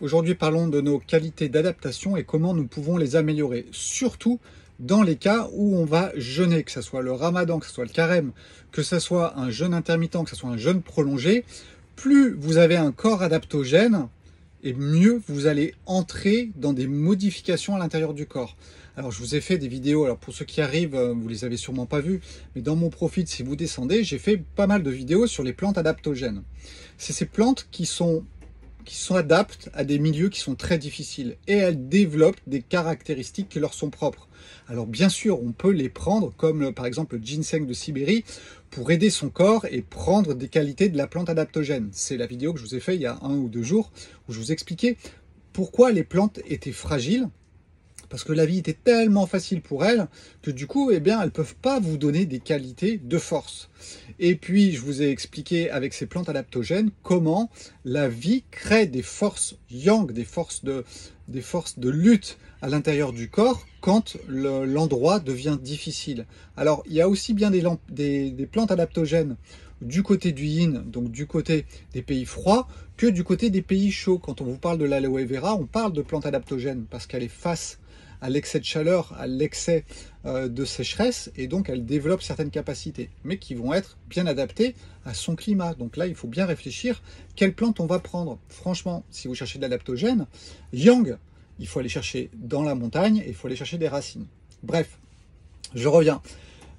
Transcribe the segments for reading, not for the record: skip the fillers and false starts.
Aujourd'hui, parlons de nos qualités d'adaptation et comment nous pouvons les améliorer. Surtout dans les cas où on va jeûner, que ce soit le ramadan, que ce soit le carême, que ce soit un jeûne intermittent, que ce soit un jeûne prolongé. Plus vous avez un corps adaptogène, et mieux vous allez entrer dans des modifications à l'intérieur du corps. Alors je vous ai fait des vidéos, alors pour ceux qui arrivent, vous les avez sûrement pas vues, mais dans mon profil, si vous descendez, j'ai fait pas mal de vidéos sur les plantes adaptogènes. C'est ces plantes qui s'adaptent à des milieux qui sont très difficiles et elles développent des caractéristiques qui leur sont propres. Alors bien sûr, on peut les prendre comme par exemple le ginseng de Sibérie pour aider son corps et prendre des qualités de la plante adaptogène. C'est la vidéo que je vous ai fait il y a 1 ou 2 jours où je vous expliquais pourquoi les plantes étaient fragiles. Parce que la vie était tellement facile pour elles que du coup, eh bien, elles ne peuvent pas vous donner des qualités de force. Et puis, je vous ai expliqué avec ces plantes adaptogènes comment la vie crée des forces yang, des forces de lutte à l'intérieur du corps quand l'endroit devient difficile. Alors, il y a aussi bien des plantes adaptogènes du côté du yin, donc du côté des pays froids, que du côté des pays chauds. Quand on vous parle de l'aloe vera, on parle de plantes adaptogènes parce qu'elle est face à l'excès de chaleur, à l'excès de sécheresse, et donc elle développe certaines capacités, mais qui vont être bien adaptées à son climat. Donc là, il faut bien réfléchir quelle plante on va prendre. Franchement, si vous cherchez de l'adaptogène, yang, il faut aller chercher dans la montagne et il faut aller chercher des racines. Bref, je reviens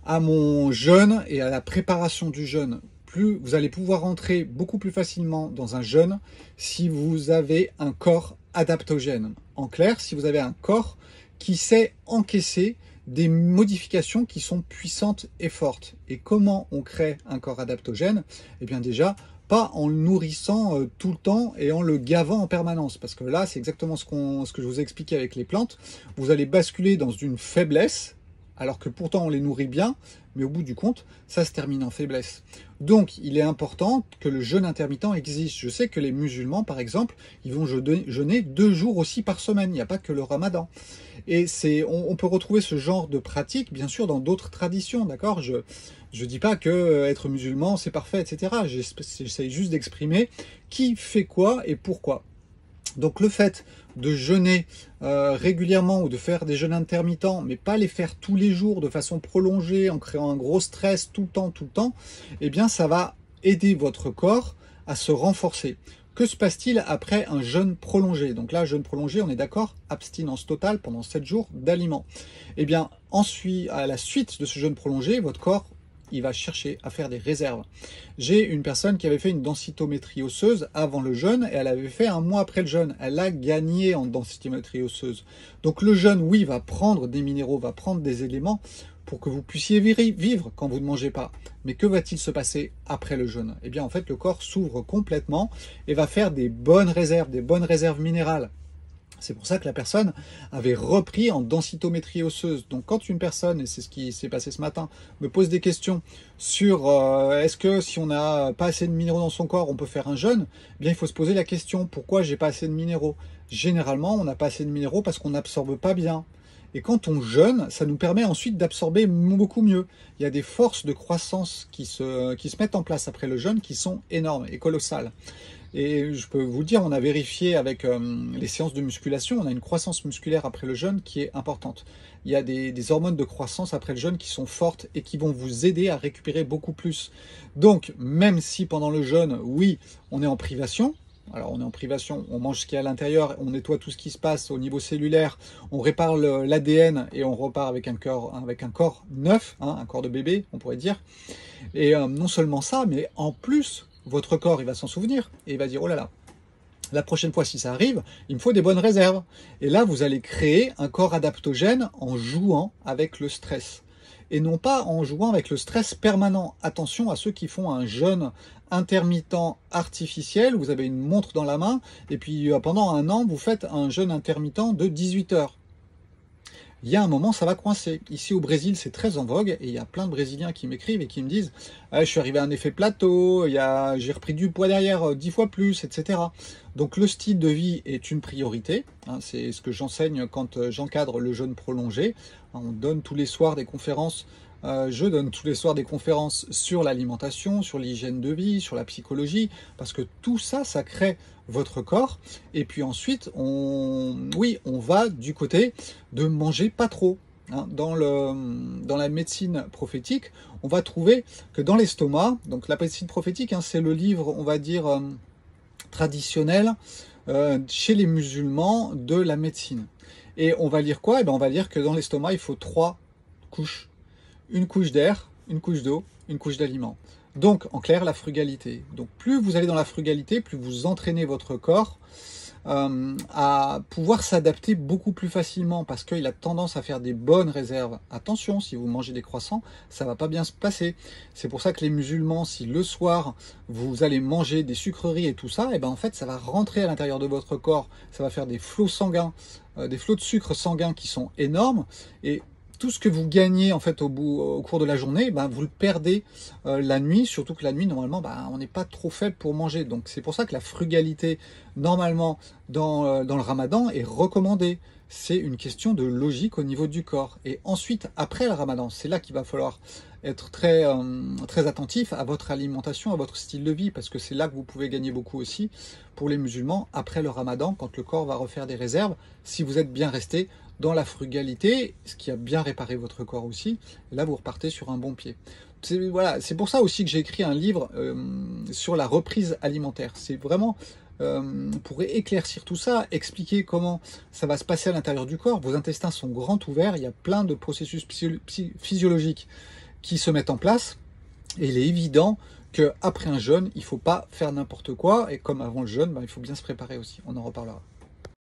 à mon jeûne et à la préparation du jeûne. Plus vous allez pouvoir entrer beaucoup plus facilement dans un jeûne si vous avez un corps adaptogène. En clair, si vous avez un corps qui sait encaisser des modifications qui sont puissantes et fortes. Et comment on crée un corps adaptogène? Eh bien déjà, pas en le nourrissant tout le temps et en le gavant en permanence. Parce que là, c'est exactement ce que je vous ai expliqué avec les plantes. Vous allez basculer dans une faiblesse, alors que pourtant on les nourrit bien, mais au bout du compte, ça se termine en faiblesse. Donc, il est important que le jeûne intermittent existe. Je sais que les musulmans, par exemple, ils vont jeûner 2 jours aussi par semaine. Il n'y a pas que le ramadan. Et on peut retrouver ce genre de pratique, bien sûr, dans d'autres traditions, d'accord? Je dis pas que être musulman, c'est parfait, etc. J'essaye juste d'exprimer qui fait quoi et pourquoi. Donc le fait de jeûner régulièrement ou de faire des jeûnes intermittents, mais pas les faire tous les jours de façon prolongée, en créant un gros stress tout le temps, eh bien ça va aider votre corps à se renforcer. Que se passe-t-il après un jeûne prolongé? Donc là, jeûne prolongé, on est d'accord, abstinence totale pendant 7 jours d'aliments. Eh bien, ensuite, à la suite de ce jeûne prolongé, votre corps il va chercher à faire des réserves. J'ai une personne qui avait fait une densitométrie osseuse avant le jeûne et elle avait fait 1 mois après le jeûne. Elle a gagné en densitométrie osseuse. Donc le jeûne, oui, va prendre des minéraux, va prendre des éléments pour que vous puissiez vivre quand vous ne mangez pas. Mais que va-t-il se passer après le jeûne? Eh bien, en fait, le corps s'ouvre complètement et va faire des bonnes réserves minérales. C'est pour ça que la personne avait repris en densitométrie osseuse. Donc quand une personne, et c'est ce qui s'est passé ce matin, me pose des questions sur est-ce que si on n'a pas assez de minéraux dans son corps, on peut faire un jeûne? Eh bien, il faut se poser la question, pourquoi j'ai pas assez de minéraux? Généralement, on n'a pas assez de minéraux parce qu'on n'absorbe pas bien. Et quand on jeûne, ça nous permet ensuite d'absorber beaucoup mieux. Il y a des forces de croissance qui se mettent en place après le jeûne qui sont énormes et colossales. Et je peux vous le dire, on a vérifié avec les séances de musculation, on a une croissance musculaire après le jeûne qui est importante. Il y a des hormones de croissance après le jeûne qui sont fortes et qui vont vous aider à récupérer beaucoup plus. Donc, même si pendant le jeûne, oui, on est en privation, alors on est en privation, on mange ce qu'il y a à l'intérieur, on nettoie tout ce qui se passe au niveau cellulaire, on répare l'ADN et on repart avec un corps neuf, hein, un corps de bébé, on pourrait dire. Et non seulement ça, mais en plus, votre corps, il va s'en souvenir et il va dire, oh là là, la prochaine fois si ça arrive, il me faut des bonnes réserves. Et là, vous allez créer un corps adaptogène en jouant avec le stress. Et non pas en jouant avec le stress permanent. Attention à ceux qui font un jeûne intermittent artificiel, vous avez une montre dans la main, et puis pendant 1 an, vous faites un jeûne intermittent de 18 heures. Il y a un moment, ça va coincer. Ici au Brésil, c'est très en vogue et il y a plein de Brésiliens qui m'écrivent et qui me disent je suis arrivé à un effet plateau, j'ai repris du poids derrière 10 fois plus, etc. Donc le style de vie est une priorité. Hein, c'est ce que j'enseigne quand j'encadre le jeûne prolongé. On donne tous les soirs des conférences Je donne tous les soirs des conférences sur l'alimentation, sur l'hygiène de vie, sur la psychologie, parce que tout ça, ça crée votre corps. Et puis ensuite, oui, on va du côté de manger pas trop. Hein. Dans la médecine prophétique, on va trouver que dans l'estomac, donc la médecine prophétique, hein, c'est le livre, on va dire, traditionnel chez les musulmans de la médecine. Et on va lire quoi? Eh ben, on va lire que dans l'estomac, il faut 3 couches. Une couche d'air, une couche d'eau, une couche d'aliments. Donc, en clair, la frugalité. Donc, plus vous allez dans la frugalité, plus vous entraînez votre corps à pouvoir s'adapter beaucoup plus facilement parce qu'il a tendance à faire des bonnes réserves. Attention, si vous mangez des croissants, ça va pas bien se passer. C'est pour ça que les musulmans, si le soir, vous allez manger des sucreries et tout ça, et ben en fait, ça va rentrer à l'intérieur de votre corps, ça va faire des flots sanguins, des flots de sucre sanguin qui sont énormes, et tout ce que vous gagnez en fait au cours de la journée, ben, vous le perdez la nuit, surtout que la nuit, normalement, ben, on n'est pas trop faible pour manger. Donc c'est pour ça que la frugalité, normalement, dans le ramadan, est recommandée. C'est une question de logique au niveau du corps. Et ensuite, après le ramadan, c'est là qu'il va falloir être très attentif à votre alimentation, à votre style de vie, parce que c'est là que vous pouvez gagner beaucoup aussi pour les musulmans après le ramadan, quand le corps va refaire des réserves, si vous êtes bien resté dans la frugalité, ce qui a bien réparé votre corps aussi, et là vous repartez sur un bon pied. Voilà, c'est pour ça aussi que j'ai écrit un livre sur la reprise alimentaire. C'est vraiment pour éclaircir tout ça, expliquer comment ça va se passer à l'intérieur du corps. Vos intestins sont grands ouverts, il y a plein de processus physiologiques qui se mettent en place, et il est évident qu'après un jeûne, il ne faut pas faire n'importe quoi, et comme avant le jeûne, ben, il faut bien se préparer aussi. On en reparlera.